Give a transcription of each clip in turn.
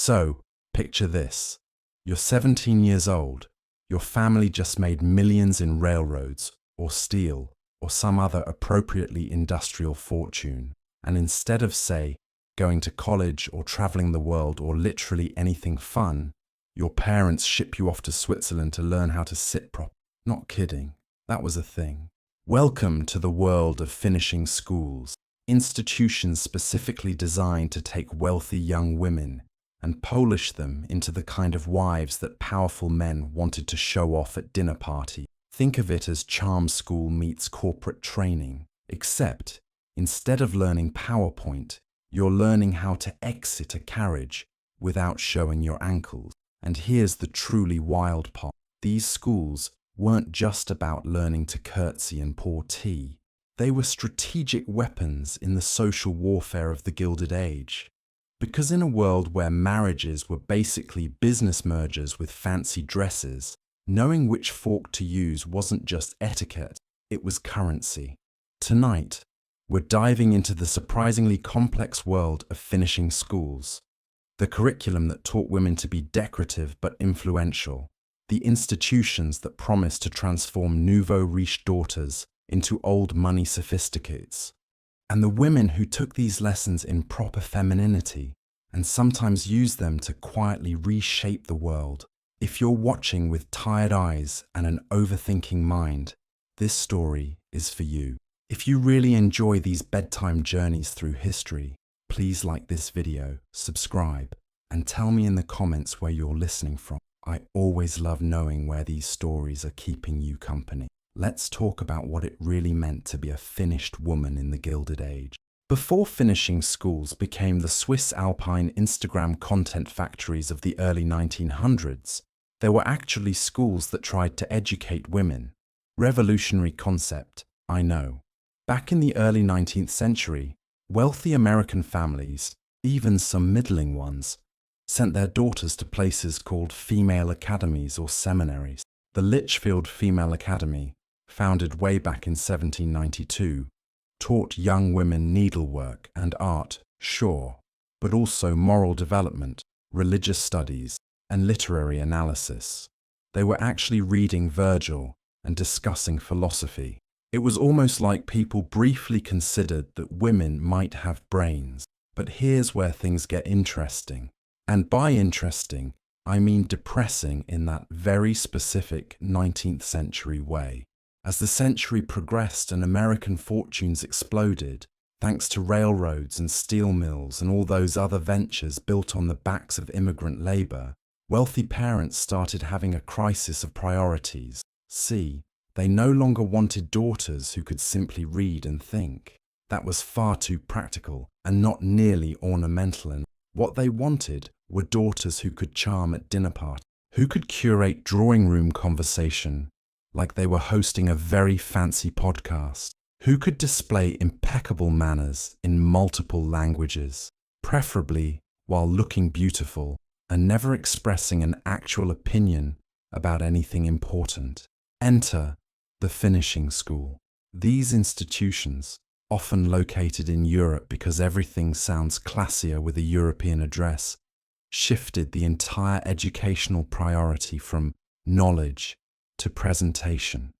So, picture this. You're 17 years old. Your family just made millions in railroads, or steel, or some other appropriately industrial fortune. And instead of, say, going to college or traveling the world or literally anything fun, your parents ship you off to Switzerland to learn how to sit properly. Not kidding, that was a thing. Welcome to the world of finishing schools, institutions specifically designed to take wealthy young women and polish them into the kind of wives that powerful men wanted to show off at dinner parties. Think of it as charm school meets corporate training, except instead of learning PowerPoint, you're learning how to exit a carriage without showing your ankles. And here's the truly wild part. These schools weren't just about learning to curtsy and pour tea. They were strategic weapons in the social warfare of the Gilded Age. Because in a world where marriages were basically business mergers with fancy dresses, knowing which fork to use wasn't just etiquette, it was currency. Tonight, we're diving into the surprisingly complex world of finishing schools. The curriculum that taught women to be decorative but influential. The institutions that promised to transform nouveau riche daughters into old money sophisticates. And the women who took these lessons in proper femininity and sometimes used them to quietly reshape the world. If you're watching with tired eyes and an overthinking mind, this story is for you. If you really enjoy these bedtime journeys through history, please like this video, subscribe, and tell me in the comments where you're listening from. I always love knowing where these stories are keeping you company. Let's talk about what it really meant to be a finished woman in the Gilded Age. Before finishing schools became the Swiss Alpine Instagram content factories of the early 1900s, there were actually schools that tried to educate women. Revolutionary concept, I know. Back in the early 19th century, wealthy American families, even some middling ones, sent their daughters to places called female academies or seminaries. The Litchfield Female Academy, founded way back in 1792, taught young women needlework and art, sure, but also moral development, religious studies, and literary analysis. They were actually reading Virgil and discussing philosophy. It was almost like people briefly considered that women might have brains. But here's where things get interesting. And by interesting, I mean depressing in that very specific 19th century way. As the century progressed and American fortunes exploded, thanks to railroads and steel mills and all those other ventures built on the backs of immigrant labor, wealthy parents started having a crisis of priorities. See, they no longer wanted daughters who could simply read and think. That was far too practical and not nearly ornamental. And what they wanted were daughters who could charm at dinner parties, who could curate drawing room conversation like they were hosting a very fancy podcast, who could display impeccable manners in multiple languages, preferably while looking beautiful and never expressing an actual opinion about anything important. Enter the finishing school. These institutions, often located in Europe because everything sounds classier with a European address, shifted the entire educational priority from knowledge to presentation.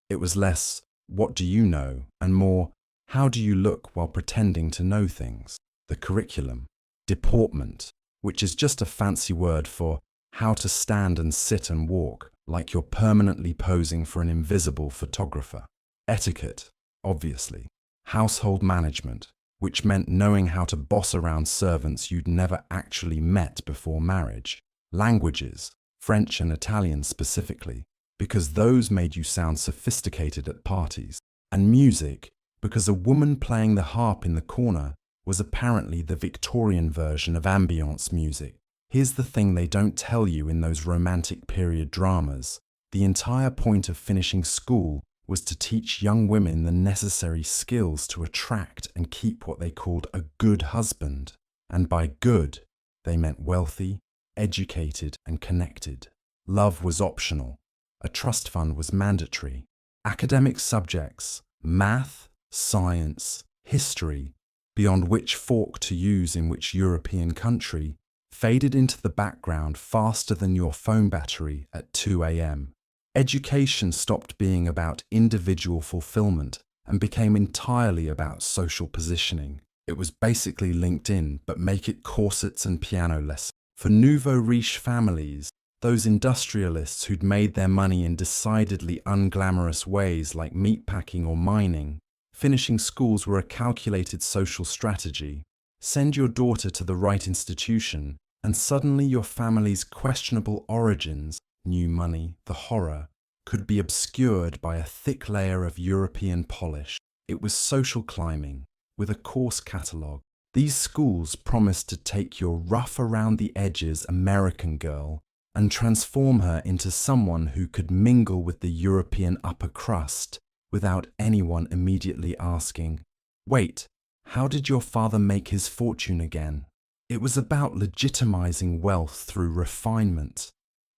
It was less, what do you know, and more, how do you look while pretending to know things? The curriculum, deportment, which is just a fancy word for how to stand and sit and walk like you're permanently posing for an invisible photographer. Etiquette, obviously. Household management, which meant knowing how to boss around servants you'd never actually met before marriage. Languages, French and Italian specifically, because those made you sound sophisticated at parties. And music, because a woman playing the harp in the corner was apparently the Victorian version of ambience music. Here's the thing they don't tell you in those romantic period dramas. The entire point of finishing school was to teach young women the necessary skills to attract and keep what they called a good husband. And by good, they meant wealthy, educated, and connected. Love was optional. A trust fund was mandatory. Academic subjects, math, science, history, beyond which fork to use in which European country, faded into the background faster than your phone battery at 2 a.m. Education stopped being about individual fulfillment and became entirely about social positioning. It was basically LinkedIn, but make it corsets and piano lessons. For nouveau riche families, those industrialists who'd made their money in decidedly unglamorous ways like meatpacking or mining, finishing schools were a calculated social strategy. Send your daughter to the right institution, and suddenly your family's questionable origins, new money, the horror, could be obscured by a thick layer of European polish. It was social climbing, with a course catalogue. These schools promised to take your rough-around-the-edges American girl and transform her into someone who could mingle with the European upper crust without anyone immediately asking, "Wait, how did your father make his fortune again?" It was about legitimizing wealth through refinement,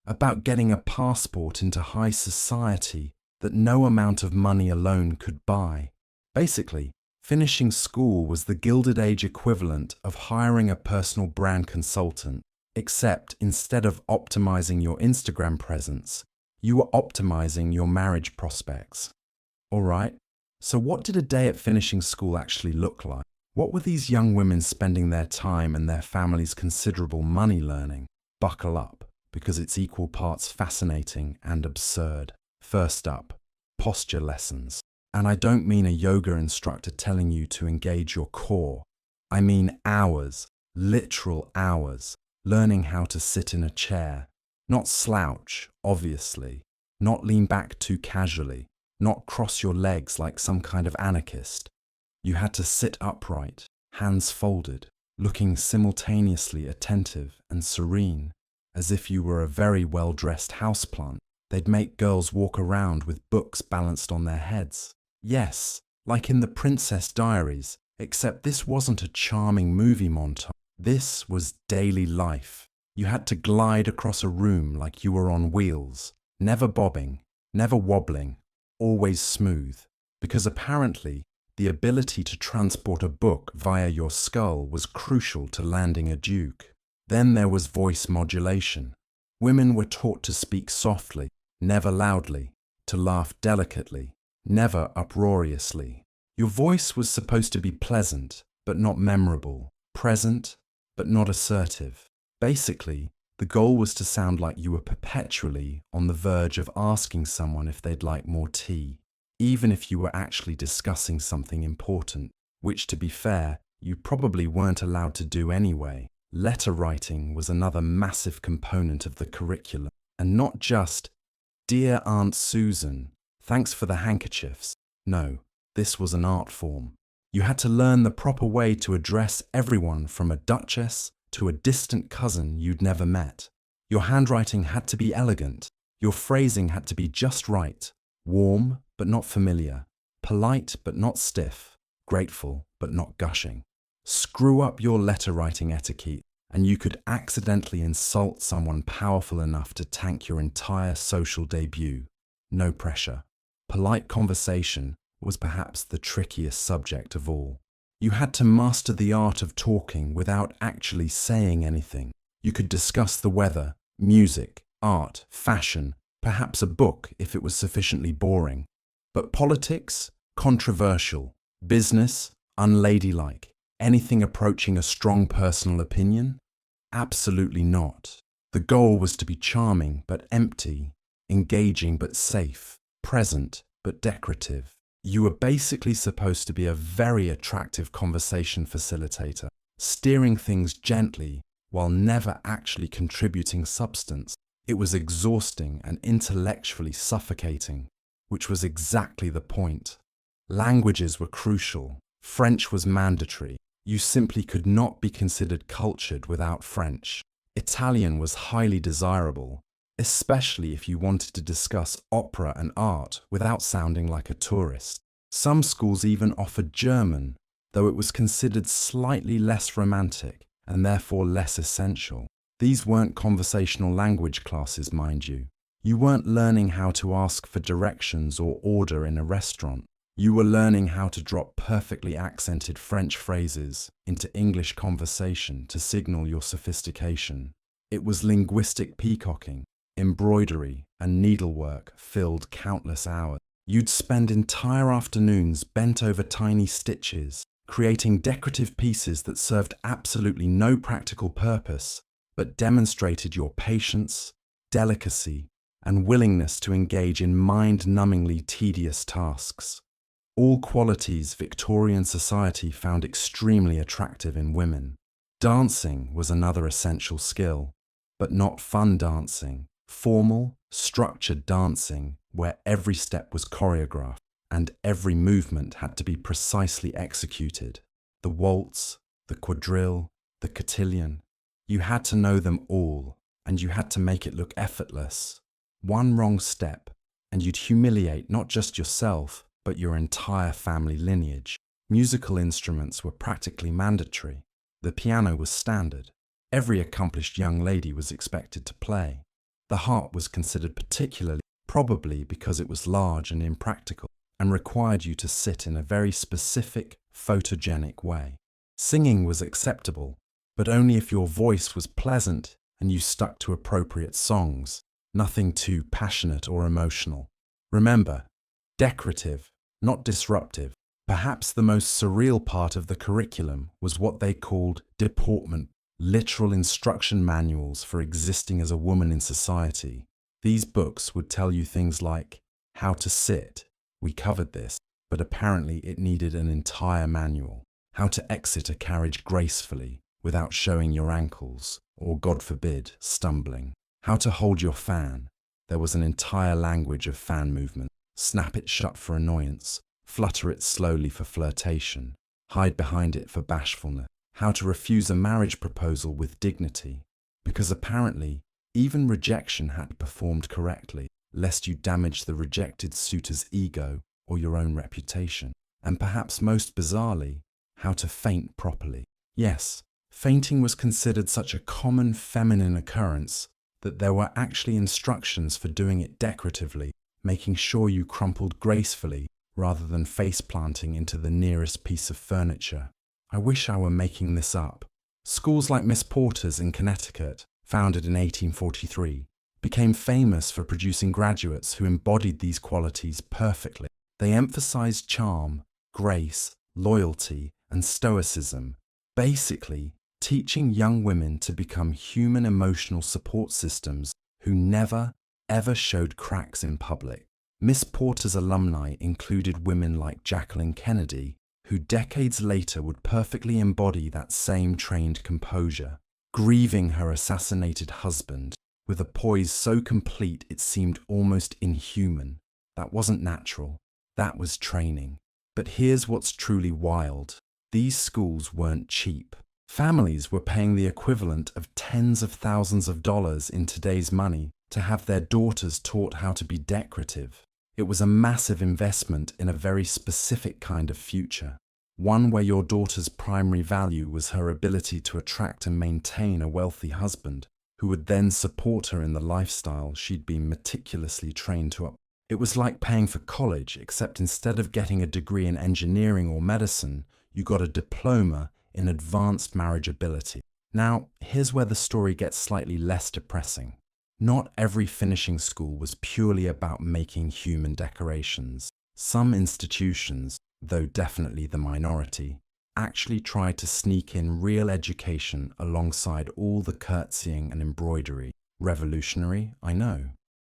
about getting a passport into high society that no amount of money alone could buy. Basically, finishing school was the Gilded Age equivalent of hiring a personal brand consultant, except instead of optimizing your Instagram presence, you were optimizing your marriage prospects. All right, so what did a day at finishing school actually look like? What were these young women spending their time and their families' considerable money learning? Buckle up, because it's equal parts fascinating and absurd. First up, posture lessons. And I don't mean a yoga instructor telling you to engage your core. I mean hours, literal hours, learning how to sit in a chair. Not slouch, obviously. Not lean back too casually. Not cross your legs like some kind of anarchist. You had to sit upright, hands folded, looking simultaneously attentive and serene, as if you were a very well-dressed houseplant. They'd make girls walk around with books balanced on their heads. Yes, like in the Princess Diaries, except this wasn't a charming movie montage. This was daily life. You had to glide across a room like you were on wheels, never bobbing, never wobbling, always smooth, because apparently the ability to transport a book via your skull was crucial to landing a duke. Then there was voice modulation. Women were taught to speak softly, never loudly, to laugh delicately, never uproariously. Your voice was supposed to be pleasant, but not memorable, present, but not assertive. Basically, the goal was to sound like you were perpetually on the verge of asking someone if they'd like more tea, even if you were actually discussing something important, which, to be fair, you probably weren't allowed to do anyway. Letter writing was another massive component of the curriculum, and not just, "Dear Aunt Susan, thanks for the handkerchiefs." No, this was an art form. You had to learn the proper way to address everyone from a duchess to a distant cousin you'd never met. Your handwriting had to be elegant. Your phrasing had to be just right. Warm, but not familiar. Polite, but not stiff. Grateful, but not gushing. Screw up your letter writing etiquette, and you could accidentally insult someone powerful enough to tank your entire social debut. No pressure. Polite conversation was perhaps the trickiest subject of all. You had to master the art of talking without actually saying anything. You could discuss the weather, music, art, fashion, perhaps a book if it was sufficiently boring. But politics? Controversial. Business? Unladylike. Anything approaching a strong personal opinion? Absolutely not. The goal was to be charming but empty, engaging but safe, present but decorative. You were basically supposed to be a very attractive conversation facilitator, steering things gently while never actually contributing substance. It was exhausting and intellectually suffocating, which was exactly the point. Languages were crucial. French was mandatory. You simply could not be considered cultured without French. Italian was highly desirable, especially if you wanted to discuss opera and art without sounding like a tourist. Some schools even offered German, though it was considered slightly less romantic and therefore less essential. These weren't conversational language classes, mind you. You weren't learning how to ask for directions or order in a restaurant. You were learning how to drop perfectly accented French phrases into English conversation to signal your sophistication. It was linguistic peacocking. Embroidery and needlework filled countless hours. You'd spend entire afternoons bent over tiny stitches, creating decorative pieces that served absolutely no practical purpose, but demonstrated your patience, delicacy, and willingness to engage in mind-numbingly tedious tasks. All qualities Victorian society found extremely attractive in women. Dancing was another essential skill, but not fun dancing. Formal, structured dancing where every step was choreographed and every movement had to be precisely executed. The waltz, the quadrille, the cotillion. You had to know them all, and you had to make it look effortless. One wrong step, and you'd humiliate not just yourself, but your entire family lineage. Musical instruments were practically mandatory. The piano was standard. Every accomplished young lady was expected to play. The harp was considered particularly, probably because it was large and impractical, and required you to sit in a very specific, photogenic way. Singing was acceptable, but only if your voice was pleasant and you stuck to appropriate songs, nothing too passionate or emotional. Remember, decorative, not disruptive. Perhaps the most surreal part of the curriculum was what they called deportment. Literal instruction manuals for existing as a woman in society. These books would tell you things like how to sit. We covered this, but apparently it needed an entire manual. How to exit a carriage gracefully without showing your ankles, or God forbid, stumbling. How to hold your fan. There was an entire language of fan movement. Snap it shut for annoyance. Flutter it slowly for flirtation. Hide behind it for bashfulness. How to refuse a marriage proposal with dignity, because apparently even rejection had to be performed correctly, lest you damage the rejected suitor's ego or your own reputation. And perhaps most bizarrely, how to faint properly. Yes, fainting was considered such a common feminine occurrence that there were actually instructions for doing it decoratively, making sure you crumpled gracefully rather than face planting into the nearest piece of furniture. I wish I were making this up. Schools like Miss Porter's in Connecticut, founded in 1843, became famous for producing graduates who embodied these qualities perfectly. They emphasized charm, grace, loyalty, and stoicism, basically teaching young women to become human emotional support systems who never, ever showed cracks in public. Miss Porter's alumni included women like Jacqueline Kennedy, who decades later would perfectly embody that same trained composure, grieving her assassinated husband with a poise so complete it seemed almost inhuman. That wasn't natural. That was training. But here's what's truly wild. These schools weren't cheap. Families were paying the equivalent of tens of thousands of dollars in today's money to have their daughters taught how to be decorative. It was a massive investment in a very specific kind of future, one where your daughter's primary value was her ability to attract and maintain a wealthy husband, who would then support her in the lifestyle she'd been meticulously trained to. It was like paying for college, except instead of getting a degree in engineering or medicine, you got a diploma in advanced marriageability. Now, here's where the story gets slightly less depressing. Not every finishing school was purely about making human decorations. Some institutions, though definitely the minority, actually tried to sneak in real education alongside all the curtsying and embroidery. Revolutionary, I know.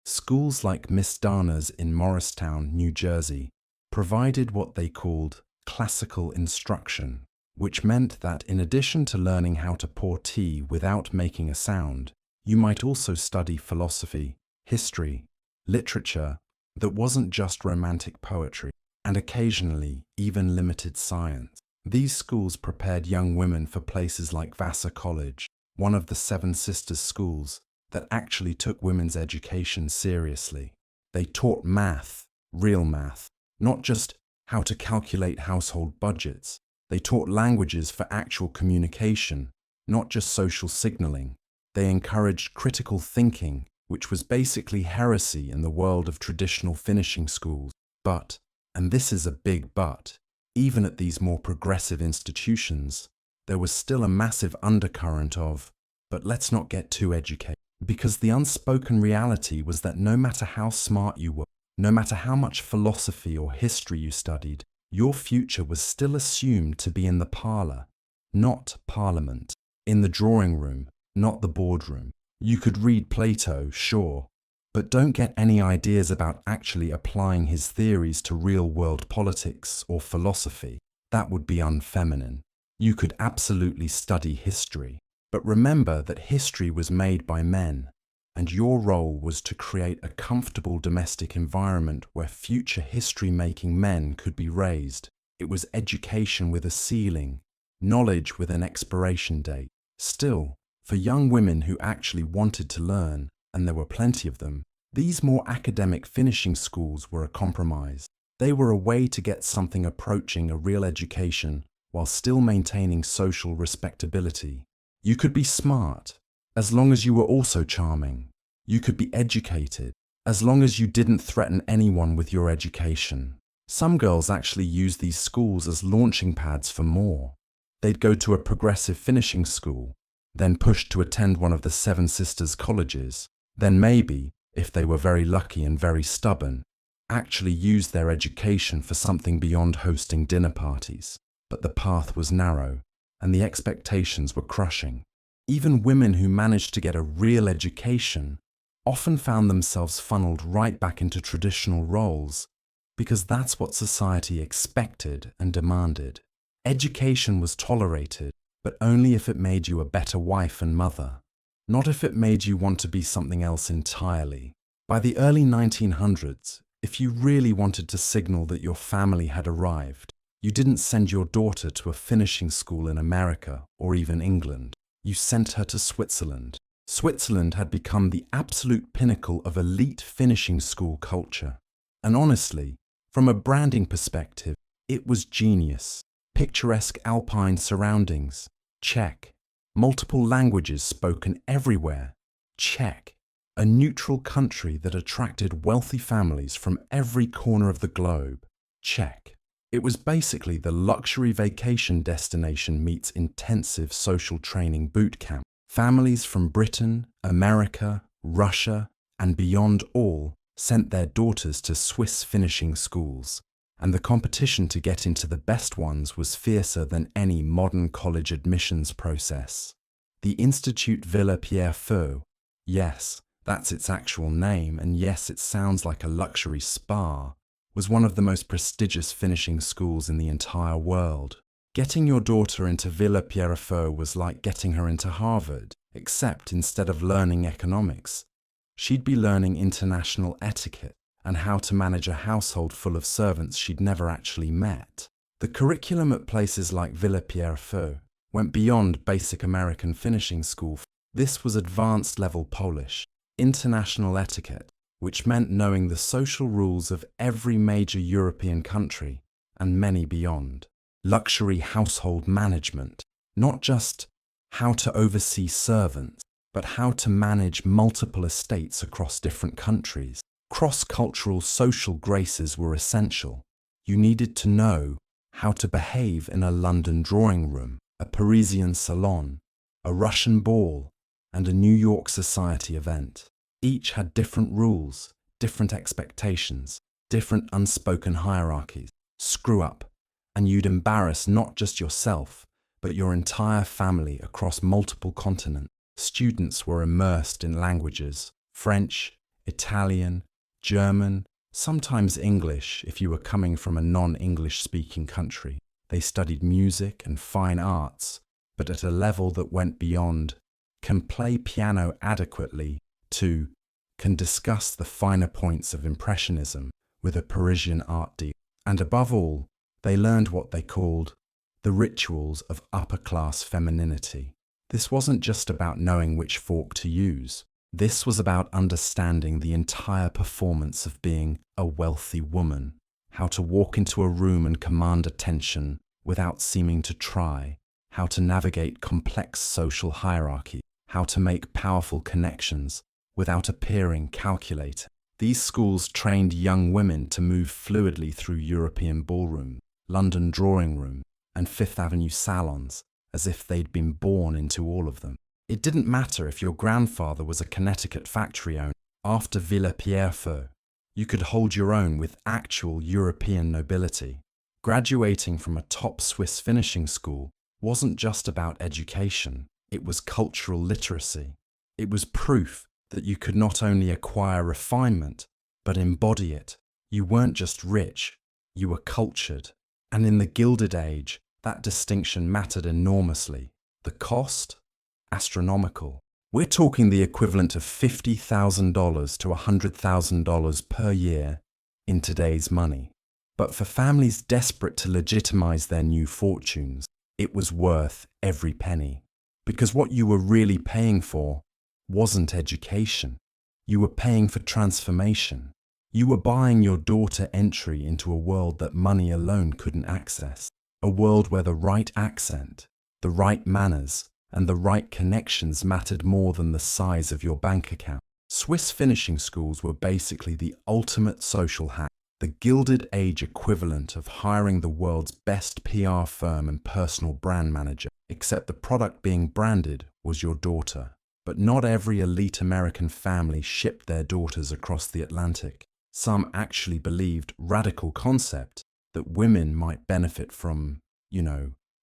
Schools like Miss Dana's in Morristown, New Jersey, provided what they called classical instruction, which meant that in addition to learning how to pour tea without making a sound, you might also study philosophy, history, literature that wasn't just romantic poetry, and occasionally even limited science. These schools prepared young women for places like Vassar College, one of the Seven Sisters schools that actually took women's education seriously. They taught math, real math, not just how to calculate household budgets. They taught languages for actual communication, not just social signaling. They encouraged critical thinking, which was basically heresy in the world of traditional finishing schools. But, And this is a big but. Even at these more progressive institutions, there was still a massive undercurrent of, but let's not get too educated. Because the unspoken reality was that no matter how smart you were, no matter how much philosophy or history you studied, your future was still assumed to be in the parlour, not Parliament, in the drawing room, not the boardroom. You could read Plato, sure, but don't get any ideas about actually applying his theories to real-world politics or philosophy. That would be unfeminine. You could absolutely study history, but remember that history was made by men, and your role was to create a comfortable domestic environment where future history-making men could be raised. It was education with a ceiling, knowledge with an expiration date. Still, for young women who actually wanted to learn, and there were plenty of them, these more academic finishing schools were a compromise. They were a way to get something approaching a real education while still maintaining social respectability. You could be smart, as long as you were also charming. You could be educated, as long as you didn't threaten anyone with your education. Some girls actually used these schools as launching pads for more. They'd go to a progressive finishing school, then push to attend one of the Seven Sisters colleges, then maybe, if they were very lucky and very stubborn, actually use their education for something beyond hosting dinner parties. But the path was narrow, and the expectations were crushing. Even women who managed to get a real education often found themselves funneled right back into traditional roles, because that's what society expected and demanded. Education was tolerated, but only if it made you a better wife and mother, not if it made you want to be something else entirely. By the early 1900s, if you really wanted to signal that your family had arrived, you didn't send your daughter to a finishing school in America or even England. You sent her to Switzerland. Switzerland had become the absolute pinnacle of elite finishing school culture. And honestly, from a branding perspective, it was genius. Picturesque alpine surroundings, check. Multiple languages spoken everywhere, check. A neutral country that attracted wealthy families from every corner of the globe, check. It was basically the luxury vacation destination meets intensive social training boot camp. Families from Britain, America, Russia, and beyond all sent their daughters to Swiss finishing schools, and the competition to get into the best ones was fiercer than any modern college admissions process. The Institute Villa Pierrefeu, yes, that's its actual name, and yes, it sounds like a luxury spa, was one of the most prestigious finishing schools in the entire world. Getting your daughter into Villa Pierrefeu was like getting her into Harvard, except instead of learning economics, she'd be learning international etiquette and how to manage a household full of servants she'd never actually met. The curriculum at places like Villa Pierrefeu went beyond basic American finishing school. This was advanced level Polish, international etiquette, which meant knowing the social rules of every major European country and many beyond. Luxury household management, not just how to oversee servants, but how to manage multiple estates across different countries. Cross-cultural social graces were essential. You needed to know how to behave in a London drawing room, a Parisian salon, a Russian ball, and a New York society event. Each had different rules, different expectations, different unspoken hierarchies. Screw up, and you'd embarrass not just yourself, but your entire family across multiple continents. Students were immersed in languages: French, Italian, German, sometimes English if you were coming from a non-English speaking country. They studied music and fine arts, but at a level that went beyond can play piano adequately to can discuss the finer points of Impressionism with a Parisian art dealer. And above all, they learned what they called the rituals of upper-class femininity. This wasn't just about knowing which fork to use. This was about understanding the entire performance of being a wealthy woman, how to walk into a room and command attention without seeming to try, how to navigate complex social hierarchy, how to make powerful connections without appearing calculated. These schools trained young women to move fluidly through European ballroom, London drawing room, and Fifth Avenue salons, as if they'd been born into all of them. It didn't matter if your grandfather was a Connecticut factory owner. After Villa Pierrefeu, you could hold your own with actual European nobility. Graduating from a top Swiss finishing school wasn't just about education, it was cultural literacy. It was proof that you could not only acquire refinement, but embody it. You weren't just rich, you were cultured. And in the Gilded Age, that distinction mattered enormously. The cost? Astronomical. We're talking the equivalent of $50,000 to $100,000 per year in today's money. But for families desperate to legitimize their new fortunes, it was worth every penny. Because what you were really paying for wasn't education. You were paying for transformation. You were buying your daughter entry into a world that money alone couldn't access. A world where the right accent, the right manners, and the right connections mattered more than the size of your bank account. Swiss finishing schools were basically the ultimate social hack, the Gilded Age equivalent of hiring the world's best PR firm and personal brand manager, except the product being branded was your daughter. But not every elite American family shipped their daughters across the Atlantic. Some actually believed radical concept that women might benefit from,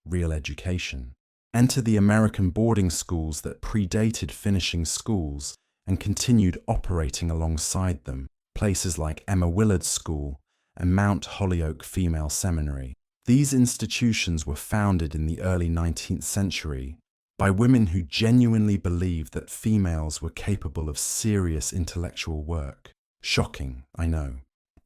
real education. Enter the American boarding schools that predated finishing schools and continued operating alongside them, places like Emma Willard's School and Mount Holyoke Female Seminary. These institutions were founded in the early 19th century by women who genuinely believed that females were capable of serious intellectual work. Shocking, I know.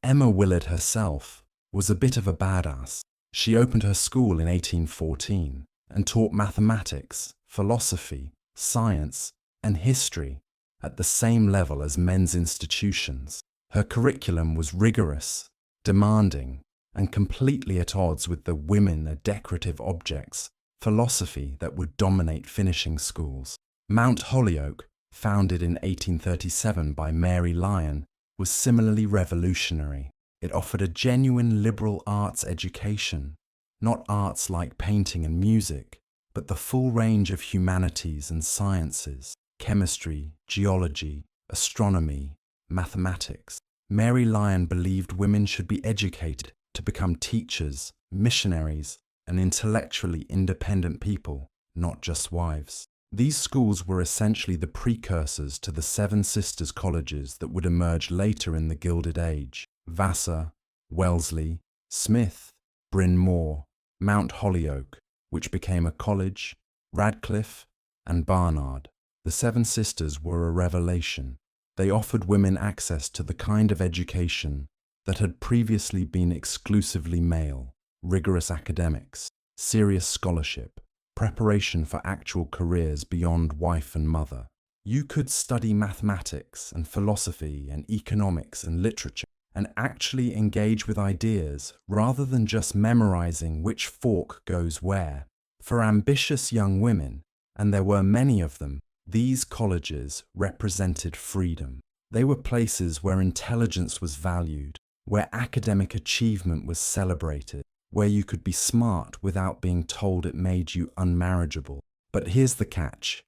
Emma Willard herself was a bit of a badass. She opened her school in 1814 and taught mathematics, philosophy, science, and history at the same level as men's institutions. Her curriculum was rigorous, demanding, and completely at odds with the women are decorative objects philosophy that would dominate finishing schools. Mount Holyoke, founded in 1837 by Mary Lyon, was similarly revolutionary. It offered a genuine liberal arts education, not arts like painting and music, but the full range of humanities and sciences, chemistry, geology, astronomy, mathematics. Mary Lyon believed women should be educated to become teachers, missionaries, and intellectually independent people, not just wives. These schools were essentially the precursors to the Seven Sisters colleges that would emerge later in the Gilded Age. Vassar, Wellesley, Smith, Bryn Mawr, Mount Holyoke, which became a college, Radcliffe, and Barnard. The Seven Sisters were a revelation. They offered women access to the kind of education that had previously been exclusively male: rigorous academics, serious scholarship, preparation for actual careers beyond wife and mother. You could study mathematics and philosophy and economics and literature and actually engage with ideas rather than just memorizing which fork goes where. For ambitious young women, and there were many of them, these colleges represented freedom. They were places where intelligence was valued, where academic achievement was celebrated, where you could be smart without being told it made you unmarriageable. But here's the catch.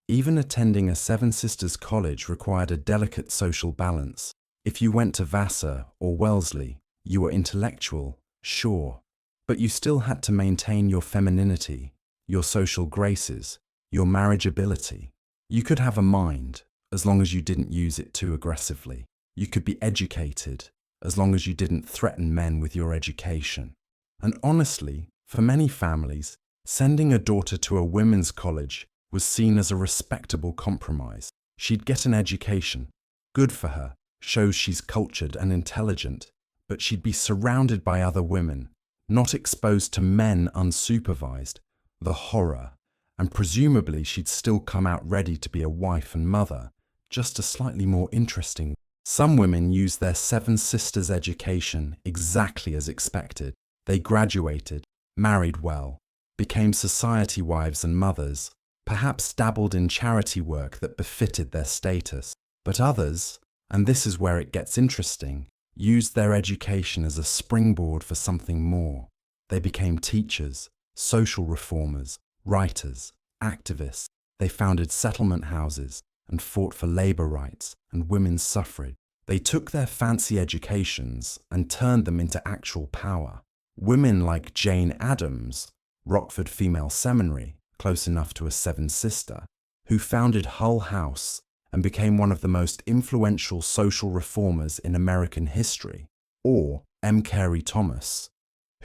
Even attending a Seven Sisters college required a delicate social balance. If you went to Vassar or Wellesley, you were intellectual, sure, but you still had to maintain your femininity, your social graces, your marriageability. You could have a mind, as long as you didn't use it too aggressively. You could be educated, as long as you didn't threaten men with your education. And honestly, for many families, sending a daughter to a women's college was seen as a respectable compromise. She'd get an education, good for her, shows she's cultured and intelligent, but she'd be surrounded by other women, not exposed to men unsupervised, the horror, and presumably she'd still come out ready to be a wife and mother, just a slightly more interesting. Some women used their Seven Sisters education exactly as expected. They graduated, married well, became society wives and mothers, perhaps dabbled in charity work that befitted their status. But others, And this is where it gets interesting, used their education as a springboard for something more. They became teachers, social reformers, writers, activists. They founded settlement houses and fought for labor rights and women's suffrage. They took their fancy educations and turned them into actual power. Women like Jane Addams, Rockford Female Seminary, close enough to a Seven Sister, who founded Hull House and became one of the most influential social reformers in American history, or M. Carey Thomas,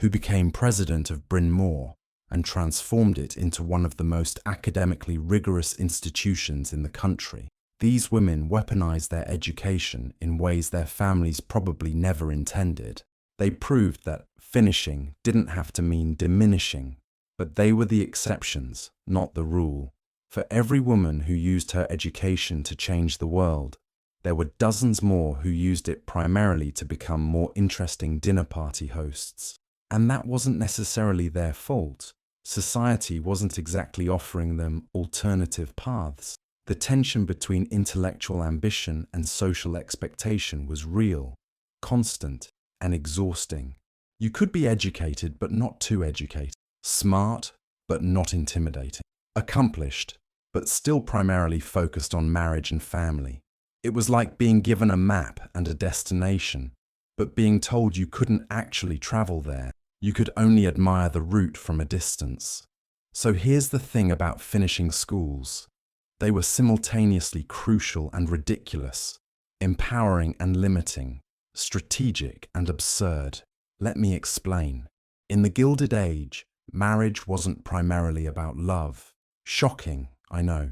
who became president of Bryn Mawr and transformed it into one of the most academically rigorous institutions in the country. These women weaponized their education in ways their families probably never intended. They proved that finishing didn't have to mean diminishing, but they were the exceptions, not the rule. For every woman who used her education to change the world, there were dozens more who used it primarily to become more interesting dinner party hosts. And that wasn't necessarily their fault. Society wasn't exactly offering them alternative paths. The tension between intellectual ambition and social expectation was real, constant, and exhausting. You could be educated but not too educated, smart but not intimidating, accomplished but still primarily focused on marriage and family. It was like being given a map and a destination, but being told you couldn't actually travel there. You could only admire the route from a distance. So here's the thing about finishing schools. They were simultaneously crucial and ridiculous, empowering and limiting, strategic and absurd. Let me explain. In the Gilded Age, marriage wasn't primarily about love. Shocking, I know.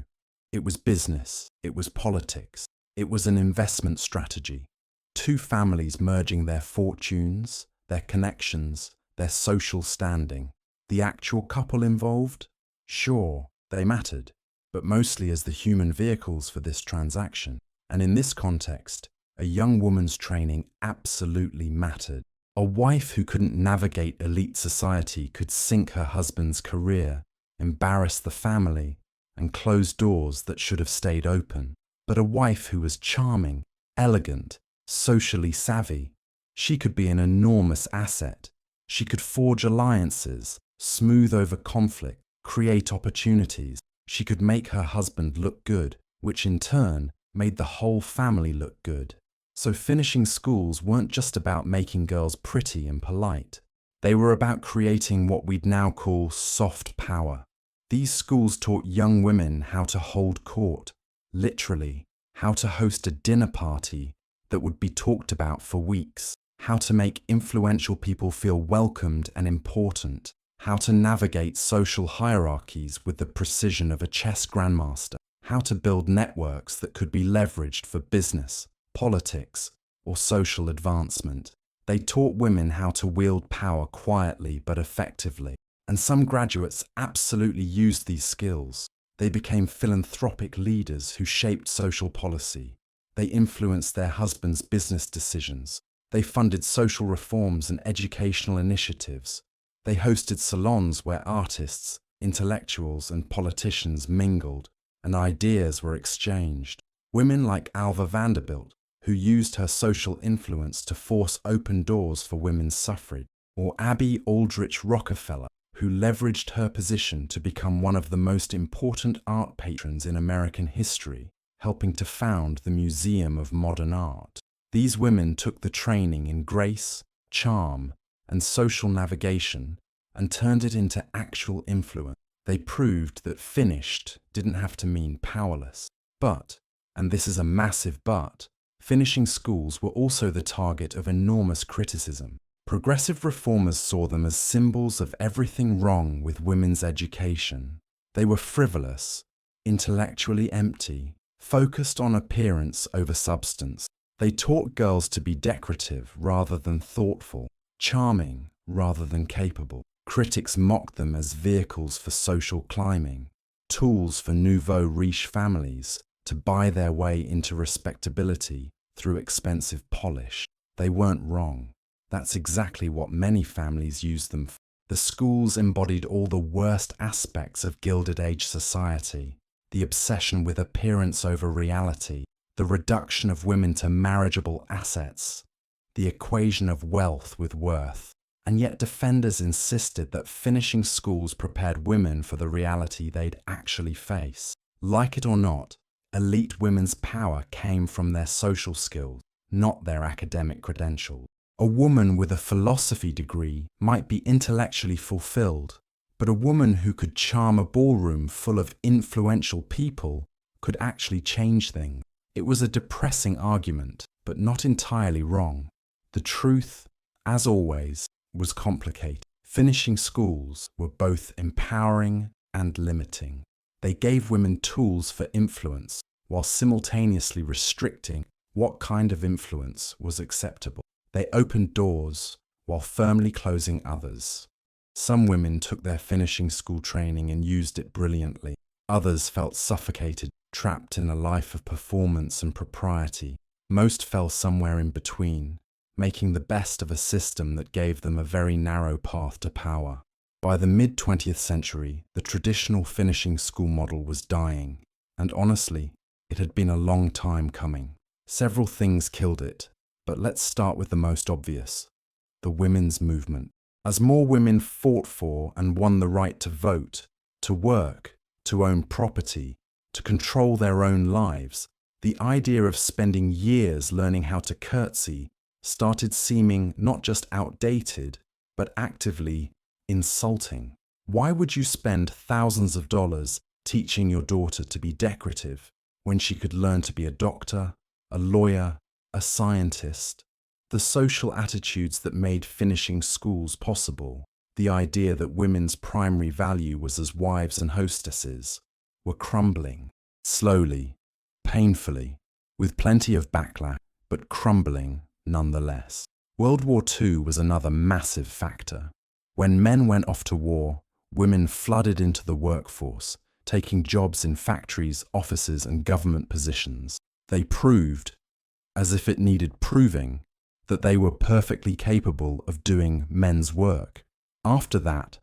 It was business. It was politics. It was an investment strategy. Two families merging their fortunes, their connections, their social standing. The actual couple involved? Sure, they mattered, but mostly as the human vehicles for this transaction. And in this context, a young woman's training absolutely mattered. A wife who couldn't navigate elite society could sink her husband's career, embarrass the family, and close doors that should have stayed open. But a wife who was charming, elegant, socially savvy, she could be an enormous asset. She could forge alliances, smooth over conflict, create opportunities. She could make her husband look good, which in turn made the whole family look good. So finishing schools weren't just about making girls pretty and polite. They were about creating what we'd now call soft power. These schools taught young women how to hold court, literally, how to host a dinner party that would be talked about for weeks, how to make influential people feel welcomed and important, how to navigate social hierarchies with the precision of a chess grandmaster, how to build networks that could be leveraged for business, politics, or social advancement. They taught women how to wield power quietly but effectively, and some graduates absolutely used these skills. They became philanthropic leaders who shaped social policy. They influenced their husbands' business decisions. They funded social reforms and educational initiatives. They hosted salons where artists, intellectuals, and politicians mingled, and ideas were exchanged. Women like Alva Vanderbilt, who used her social influence to force open doors for women's suffrage, or Abby Aldrich Rockefeller, who leveraged her position to become one of the most important art patrons in American history, helping to found the Museum of Modern Art. These women took the training in grace, charm, and social navigation and turned it into actual influence. They proved that finished didn't have to mean powerless. But, and this is a massive but, finishing schools were also the target of enormous criticism. Progressive reformers saw them as symbols of everything wrong with women's education. They were frivolous, intellectually empty, focused on appearance over substance. They taught girls to be decorative rather than thoughtful, charming rather than capable. Critics mocked them as vehicles for social climbing, tools for nouveau riche families to buy their way into respectability through expensive polish. They weren't wrong. That's exactly what many families used them for. The schools embodied all the worst aspects of Gilded Age society: the obsession with appearance over reality, the the reduction of women to marriageable assets, the equation of wealth with worth. And yet defenders insisted that finishing schools prepared women for the reality they'd actually face. Like it or not, elite women's power came from their social skills, not their academic credentials. A woman with a philosophy degree might be intellectually fulfilled, but a woman who could charm a ballroom full of influential people could actually change things. It was a depressing argument, but not entirely wrong. The truth, as always, was complicated. Finishing schools were both empowering and limiting. They gave women tools for influence, while simultaneously restricting what kind of influence was acceptable. They opened doors, while firmly closing others. Some women took their finishing school training and used it brilliantly. Others felt suffocated, trapped in a life of performance and propriety. Most fell somewhere in between, making the best of a system that gave them a very narrow path to power. By the mid-20th century, the traditional finishing school model was dying, and honestly, it had been a long time coming. Several things killed it, but let's start with the most obvious: the women's movement. As more women fought for and won the right to vote, to work, to own property, to control their own lives, the idea of spending years learning how to curtsy started seeming not just outdated, but actively insulting. Why would you spend thousands of dollars teaching your daughter to be decorative when she could learn to be a doctor, a lawyer, a scientist? The social attitudes that made finishing schools possible, the idea that women's primary value was as wives and hostesses, were crumbling, slowly, painfully, with plenty of backlash, but crumbling nonetheless. World War II was another massive factor. When men went off to war, women flooded into the workforce, taking jobs in factories, offices, and government positions. They proved, as if it needed proving, that they were perfectly capable of doing men's work. After that,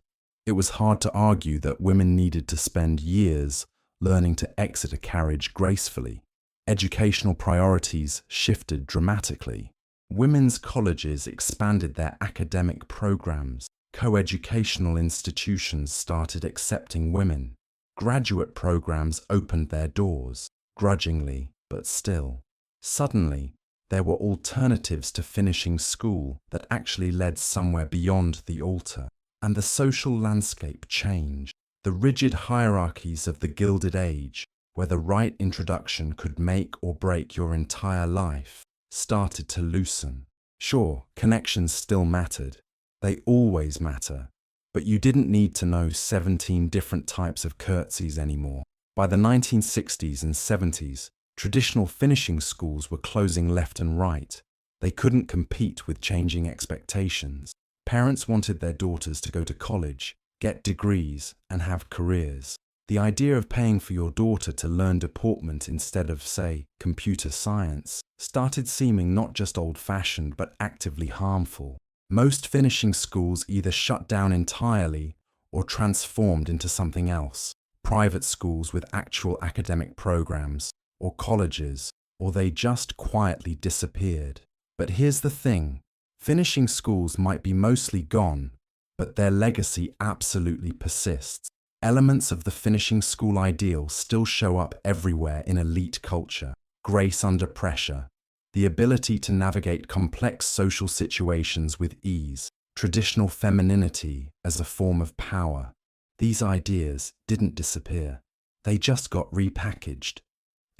it was hard to argue that women needed to spend years learning to exit a carriage gracefully. Educational priorities shifted dramatically. Women's colleges expanded their academic programs. Coeducational institutions started accepting women. Graduate programs opened their doors, grudgingly, but still. Suddenly, there were alternatives to finishing school that actually led somewhere beyond the altar, and the social landscape changed. The rigid hierarchies of the Gilded Age, where the right introduction could make or break your entire life, started to loosen. Sure, connections still mattered. They always matter. But you didn't need to know 17 different types of curtsies anymore. By the 1960s and 70s, traditional finishing schools were closing left and right. They couldn't compete with changing expectations. Parents wanted their daughters to go to college, get degrees, and have careers. The idea of paying for your daughter to learn deportment instead of, say, computer science started seeming not just old-fashioned but actively harmful. Most finishing schools either shut down entirely or transformed into something else. Private schools with actual academic programs, or colleges, or they just quietly disappeared. But here's the thing: finishing schools might be mostly gone, but their legacy absolutely persists. Elements of the finishing school ideal still show up everywhere in elite culture: grace under pressure, the ability to navigate complex social situations with ease, traditional femininity as a form of power. These ideas didn't disappear. They just got repackaged.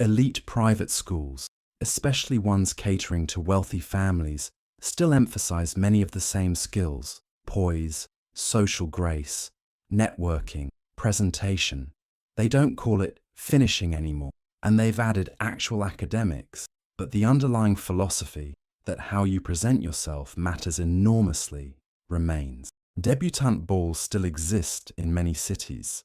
Elite private schools, especially ones catering to wealthy families, still emphasize many of the same skills: poise, social grace, networking, presentation. They don't call it finishing anymore, and they've added actual academics, but the underlying philosophy that how you present yourself matters enormously remains. Debutante balls still exist in many cities,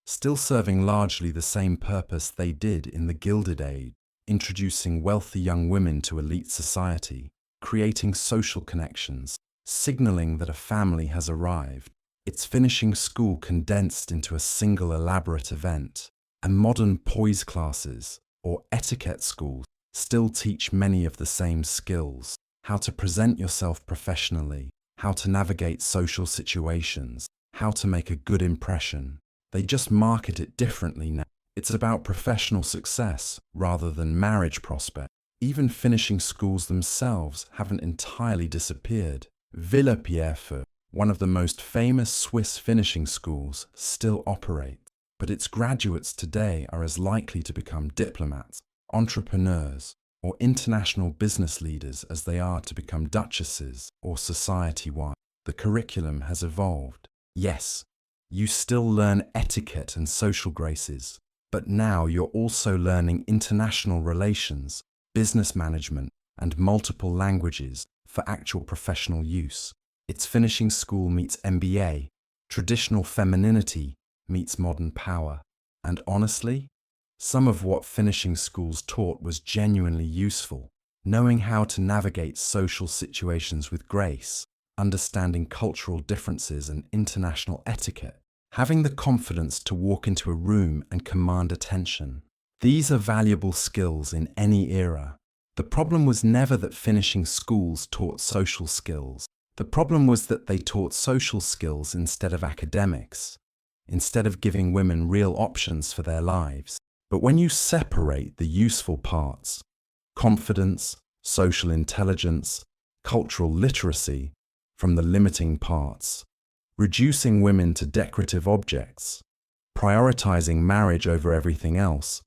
still serving largely the same purpose they did in the Gilded Age, introducing wealthy young women to elite society, creating social connections, signaling that a family has arrived. It's finishing school condensed into a single elaborate event, and modern poise classes, or etiquette schools, still teach many of the same skills: how to present yourself professionally, how to navigate social situations, how to make a good impression. They just market it differently now. It's about professional success rather than marriage prospect. Even finishing schools themselves haven't entirely disappeared. Villa Pierrefeu, one of the most famous Swiss finishing schools, still operates, but its graduates today are as likely to become diplomats, entrepreneurs, or international business leaders as they are to become duchesses or society-wide. The curriculum has evolved. Yes, you still learn etiquette and social graces, but now you're also learning international relations, business management, and multiple languages for actual professional use. It's finishing school meets MBA, traditional femininity meets modern power. And honestly, some of what finishing schools taught was genuinely useful. Knowing how to navigate social situations with grace, understanding cultural differences and international etiquette, having the confidence to walk into a room and command attention. These are valuable skills in any era. The problem was never that finishing schools taught social skills. The problem was that they taught social skills instead of academics, instead of giving women real options for their lives. But when you separate the useful parts, confidence, social intelligence, cultural literacy, from the limiting parts, reducing women to decorative objects, prioritizing marriage over everything else,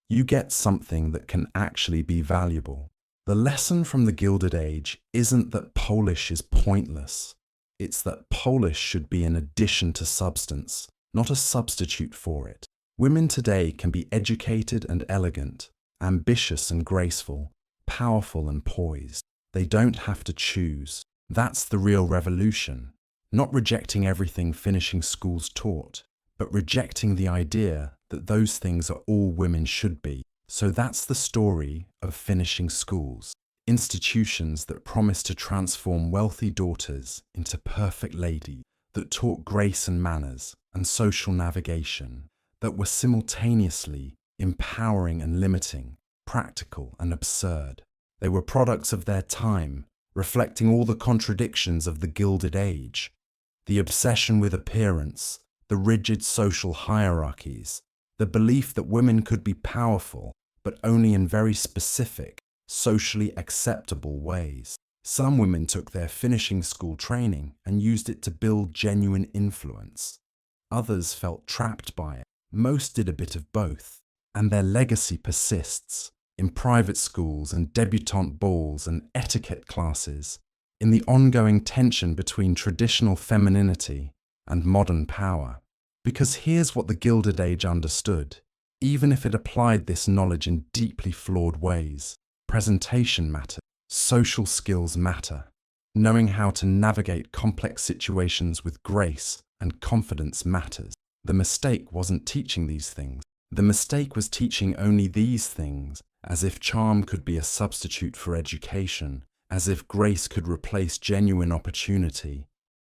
you get something that can actually be valuable. The lesson from the Gilded Age isn't that polish is pointless. It's that polish should be an addition to substance, not a substitute for it. Women today can be educated and elegant, ambitious and graceful, powerful and poised. They don't have to choose. That's the real revolution. Not rejecting everything finishing schools taught, but rejecting the idea that those things are all women should be. So that's the story of finishing schools. Institutions that promise to transform wealthy daughters into perfect ladies, that taught grace and manners and social navigation, that were simultaneously empowering and limiting, practical and absurd. They were products of their time, reflecting all the contradictions of the Gilded Age. The obsession with appearance, the rigid social hierarchies, the belief that women could be powerful, but only in very specific, socially acceptable ways. Some women took their finishing school training and used it to build genuine influence. Others felt trapped by it. Most did a bit of both, and their legacy persists in private schools and debutante balls and etiquette classes, in the ongoing tension between traditional femininity and modern power. Because here's what the Gilded Age understood, even if it applied this knowledge in deeply flawed ways: presentation matters, social skills matter, knowing how to navigate complex situations with grace and confidence matters. The mistake wasn't teaching these things. The mistake was teaching only these things, as if charm could be a substitute for education, as if grace could replace genuine opportunity,